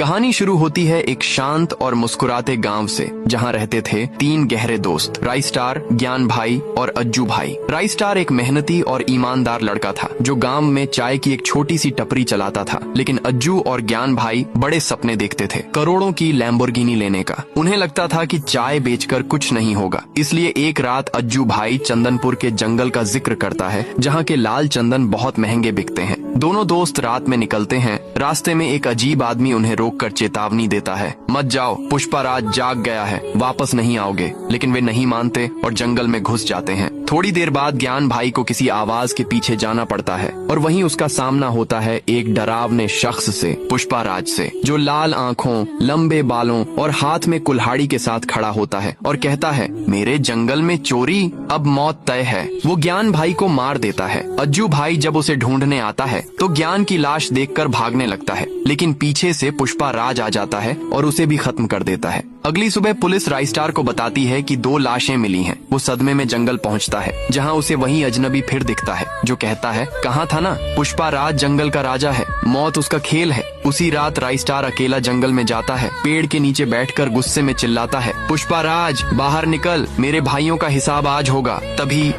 कहानी शुरू होती है एक शांत और मुस्कुराते गांव से, जहां रहते थे 3 गहरे दोस्त, राइस्टार, ज्ञान भाई और अज्जू भाई। राइस्टार एक मेहनती और ईमानदार लड़का था जो गांव में चाय की एक छोटी सी टपरी चलाता था, लेकिन अज्जू और ज्ञान भाई बड़े सपने देखते थे, करोड़ों की लैम्बोर्गिनी लेने का। उन्हें लगता था कि चाय बेचकर कुछ नहीं होगा, इसलिए एक रात अज्जू भाई चंदनपुर के जंगल का जिक्र करता है, जहाँ के लाल चंदन बहुत महंगे बिकते हैं। दोनों दोस्त रात में निकलते हैं। रास्ते में एक अजीब आदमी उन्हें रोककर चेतावनी देता है, मत जाओ, पुष्पाराज जाग गया है, वापस नहीं आओगे। लेकिन वे नहीं मानते और जंगल में घुस जाते हैं। थोड़ी देर बाद ज्ञान भाई को किसी आवाज के पीछे जाना पड़ता है और वहीं उसका सामना होता है एक डरावने शख्स से, पुष्पाराज से, जो लाल आंखों, लंबे बालों और हाथ में कुल्हाड़ी के साथ खड़ा होता है और कहता है, मेरे जंगल में चोरी, अब मौत तय है। वो ज्ञान भाई को मार देता है। अज्जू भाई जब उसे ढूंढने आता है तो ज्ञान की लाश देखकर भागने लगता है, लेकिन पीछे से पुष्पाराज आ जाता है और उसे भी खत्म कर देता है। अगली सुबह पुलिस राइस्टार को बताती है कि 2 लाशें मिली हैं। वो सदमे में जंगल पहुंचता है, जहां उसे वही अजनबी फिर दिखता है, जो कहता है, कहाँ था ना, पुष्पाराज जंगल का राजा है, मौत उसका खेल है। उसी रात राइस्टार अकेला जंगल में जाता है, पेड़ के नीचे बैठकर गुस्से में चिल्लाता है, पुष्पाराज बाहर निकल, मेरे भाइयों का हिसाब आज होगा। तभी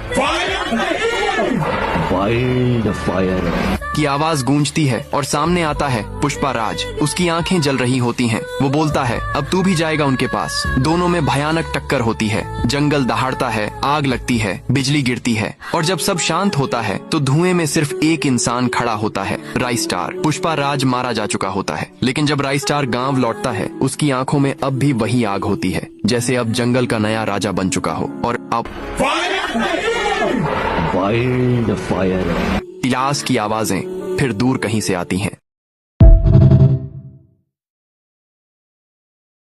फायर की आवाज गूंजती है और सामने आता है पुष्पाराज। उसकी आंखें जल रही होती हैं। वो बोलता है, अब तू भी जाएगा उनके पास। दोनों में भयानक टक्कर होती है। जंगल दहाड़ता है, आग लगती है, बिजली गिरती है और जब सब शांत होता है तो धुएं में सिर्फ एक इंसान खड़ा होता है, राइस्टार। पुष्पाराज मारा जा चुका होता है, लेकिन जब राइस्टार गांव लौटता है उसकी आंखों में अब भी वही आग होती है, जैसे अब जंगल का नया राजा बन चुका हो। और अब फायर की आवाजें फिर दूर कहीं से आती हैं।